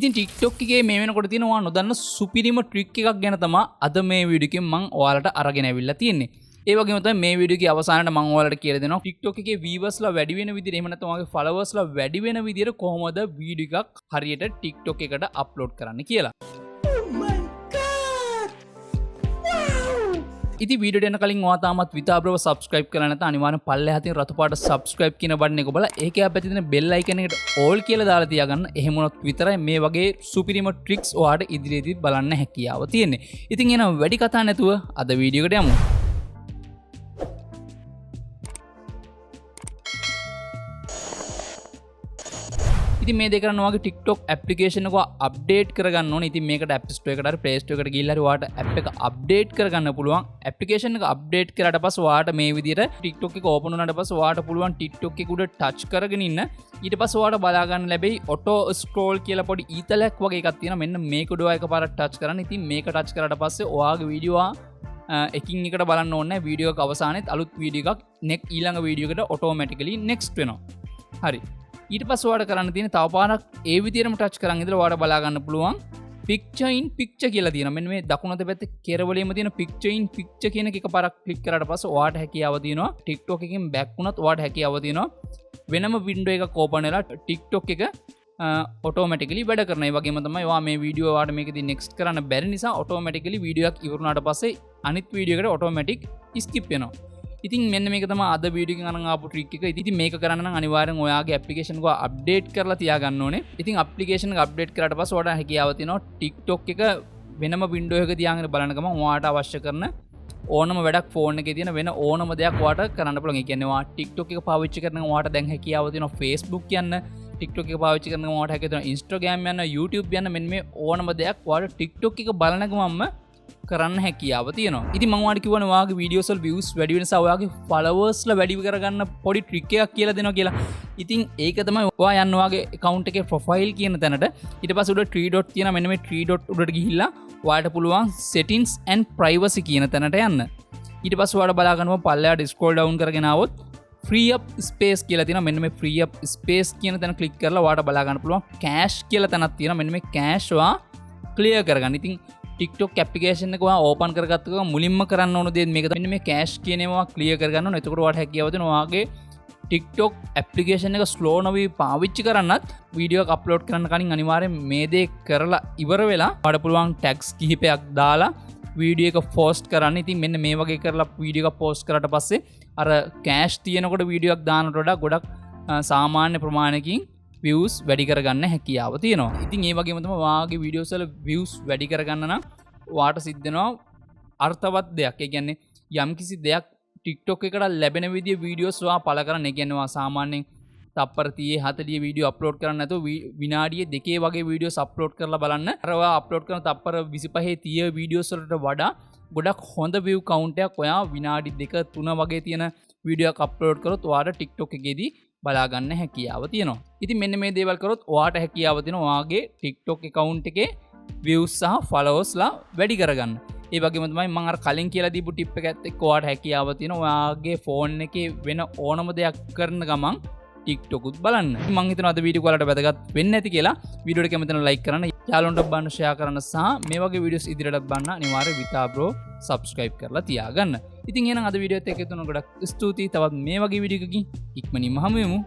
ඉතින් TikTok එකේ මේ වෙනකොට තියෙනවා නොදන්න සුපිරිම ට්‍රික් එකක් ගැන තමයි අද මේ වීඩියෝ එකෙන් මම ඔයාලට අරගෙන ඇවිල්ලා තියෙන්නේ. ඒ වගේම තමයි මේ වීඩියෝ එකේ අවසානයේ මම ඔයාලට කියලා දෙනවා TikTok එකේ viewers ලා වැඩි වෙන විදිහට එහෙම නැත්නම් ඔයාගේ followers ලා වැඩි වෙන විදිහට කොහොමද වීඩියෝ එකක් හරියට TikTok එකට අප්ලෝඩ් කරන්න කියලා. ඉතින් වීඩියෝට යන කලින් ඔයා තාමත් Vitha bro subscribe කරලා නැත්නම් අනිවාර්යෙන් පල්ලෙහා තියෙන රතු පාට subscribe කියන බටන් එක බලලා ඒකේ අපැත්තේ තියෙන bell icon එකට all කියලා දාලා තියාගන්න. එහෙම වුණොත් විතරයි මේ වගේ සුපිරිම tricks ඔයාට ඉදිරියේදී බලන්න හැකියාව තියෙන්නේ. ඉතින් එන වැඩි කතා නැතුව අද වීඩියෝ එකට යමු. ඉතින් මේ දෙක කරන්න ඔයාගේ TikTok application එක අප්ඩේට් කරගන්න ඕනේ. ඉතින් මේකට App Store එකට හරි Play Store එකට ගිහිල්ලා හරි ඔයාට app එක අප්ඩේට් කරගන්න පුළුවන්. application එක අප්ඩේට් කරාට පස්සේ ඔයාට මේ විදිහට TikTok එක open වුණාට පස්සේ ඔයාට පුළුවන් TikTok එක උඩ touch කරගෙන ඉන්න. ඊට පස්සේ ඔයාට බලා ගන්න ලැබෙයි auto scroll කියලා පොඩි ඊතලයක් වගේ එකක් තියෙනවා. මෙන්න මේක උඩ ඔයා එකපාරට touch කරන්න. ඉතින් මේක touch කරාට පස්සේ ඔයාගේ වීඩියෝ එකින් එකට බලන්න ඕනේ. වීඩියෝ එක අවසානයේත් අලුත් වීඩියෝ එකක් ඊළඟ වීඩියෝ එකට automatically next වෙනවා. හරි. ඊට පස්සේ ඔයාලට කරන්න තියෙන තව පාරක් ඒ විදිහටම ටච් කරන් ඉඳලා ඔයාලට බලා ගන්න පුළුවන් picture in picture කියලා තියෙනවා. මෙන්න මේ දකුණු අත පැත්තේ කෙරවලේම තියෙන picture in picture කියන එක එකපාරක් ක්ලික් කරාට පස්සේ ඔයාලට හැකියාව තියෙනවා TikTok එකෙන් බෑක් වුණත් ඔයාලට හැකියාව තියෙනවා වෙනම වින්ඩෝ එකක් ඕපන් වෙලා TikTok එක automatically වැඩ කරනවා. ඒ වගේම තමයි ඔයා මේ වීඩියෝ ඔයාලට මේකදී next කරන්න බැරි නිසා automatically වීඩියෝ එකක් ඉවරුනාට පස්සේ අනිත් වීඩියෝ එකට automatic skip වෙනවා. ඉතින් මෙන්න මේක තමයි අද වීඩියෝ එකෙන් අරන් ආපු ට්‍රික් එක. ඉතින් මේක කරන්න නම් අනිවාර්යෙන් ඔයාගේ ඇප්ලිකේෂන් එක අප්ඩේට් කරලා තියාගන්න ඕනේ. ඉතින් ඇප්ලිකේෂන් එක අප්ඩේට් කරාට පස්සේ ඔයාලට හැකියාව තියෙනවා TikTok එක වෙනම වින්ඩෝ එකක තියාගෙන බලන ගමන් ඔයාට අවශ්‍ය කරන ඕනම වැඩක් ෆෝන් එකේ තියෙන වෙන ඕනම දෙයක් ඔයාට කරන්න පුළුවන්. ඒ කියන්නේ ඔයා TikTok එක පාවිච්චි කරන ඔයාට දැන් හැකියාව තියෙනවා Facebook යන්න, TikTok එක පාවිච්චි කරන ඔයාට හැකියාව තියෙනවා Instagram යන්න, YouTube යන්න. මෙන්න මේ ඕනම දෙයක් ඔයාට TikTok එක බලන ගමන්ම කරන්න හැකියාව තියෙනවා. ඉතින් මම ඔයාලට කිව්වනේ ඔයාගේ වීඩියෝස් වල views වැඩි වෙන නිසා ඔයාගේ followers ලා වැඩි කරගන්න පොඩි ට්‍රික් එකක් කියලා දෙනවා කියලා. ඉතින් ඒක තමයි ඔයා යන්න ඔයාගේ account එකේ profile කියන තැනට. ඊට පස්සේ උඩ 3 dot තියෙනවා. මෙන්න මේ 3 dot උඩට ගිහිල්ලා ඔයාලට පුළුවන් settings and privacy කියන තැනට යන්න. ඊට පස්සේ ඔයාලට බලා ගන්නවා පල්ලෙහාට scroll down කරගෙන ආවොත් free up space කියලා තියෙනවා. මෙන්න මේ free up space කියන තැන click කරලා ඔයාලට බලා ගන්න පුළුවන් cache කියලා තැනක් තියෙනවා. මෙන්න මේ cache ඔයා clear කරගන්න. ඉතින් TikTok application එක ඔයා open කරගත්ත ගමන් මුලින්ම කරන්න ඕන දේ මේක තමයි. මෙන්න මේ cache කියන ඒවා clear කරගන්න ඕන. එතකොට ඔයාලට හැකියාව දෙනවා ඔයාගේ TikTok application එක slow නොවි පාවිච්චි කරන්නත් වීඩියෝ එක අප්ලෝඩ් කරන්න කලින් අනිවාර්යෙන් මේ දේ කරලා ඉවර වෙලා ඔයාලට පුළුවන් tags කිහිපයක් දාලා වීඩියෝ එක post කරන්න. ඉතින් මෙන්න මේ වගේ කරලා වීඩියෝ එක post කරාට පස්සේ අර cache තියෙනකොට වීඩියෝ එකක් දානට වඩා ගොඩක් සාමාන්‍ය ප්‍රමාණයකින් views වැඩි කරගන්න හැකියාව තියෙනවා. ඉතින් ඒ වගේම තමයි ඔයාගේ වීඩියෝස් වල views වැඩි කරගන්න නම් ඔයාට සිද්ධ වෙනවා අර්ථවත් දෙයක්. ඒ කියන්නේ යම්කිසි දෙයක් TikTok එකට ලැබෙන විදිය වීඩියෝස් ඔයා පළ කරන්න. ඒ කියන්නේ ඔයා සාමාන්‍යයෙන් තප්පර 30 40 වීඩියෝ අප්ලෝඩ් කරන්න නැතුව විනාඩියේ දෙකේ වගේ වීඩියෝස් අප්ලෝඩ් කරලා බලන්න. අර ඔයා අප්ලෝඩ් කරන තප්පර 25 30 වීඩියෝස් වලට වඩා ගොඩක් හොඳ view count එකක් ඔයා විනාඩි 2 3 වගේ තියෙන වීඩියෝ එකක් අප්ලෝඩ් කරොත් ඔයාට TikTok එකේදී බලා ගන්න හැකියාව තියෙනවා. ඉතින් මෙන්න මේ දේවල් කරොත් ඔයාට හැකියාව තියෙනවා ඔයාගේ TikTok account එකේ views සහ followers ලා වැඩි කරගන්න. ඒ වගේම තමයි මම අර කලින් කියලා දීපු ටිප් එකත් එක්ක ඔයාට හැකියාව තියෙනවා ඔයාගේ ෆෝන් එකේ වෙන ඕනම දෙයක් කරන ගමන් TikTok උත් බලන්න. මම හිතනවා අද වීඩියෝ වලට වැදගත් වෙන්නේ නැති කියලා. වීඩියෝ එක කැමති නම් like කරන්න, යාළුවන්ට බලන්න share කරන්න සහ මේ වගේ වීඩියෝස් ඉදිරියටත් බලන්න අනිවාර්යයෙන් Vitha bro subscribe කරලා තියාගන්න. ඉතින් එහෙනම් අද වීඩියෝත් එක්ක තුන ගොඩක් ස්තුතියි. තවත් මේ වගේ වීඩියෝ එකකින් ඉක්මනින්ම හමු වෙමු.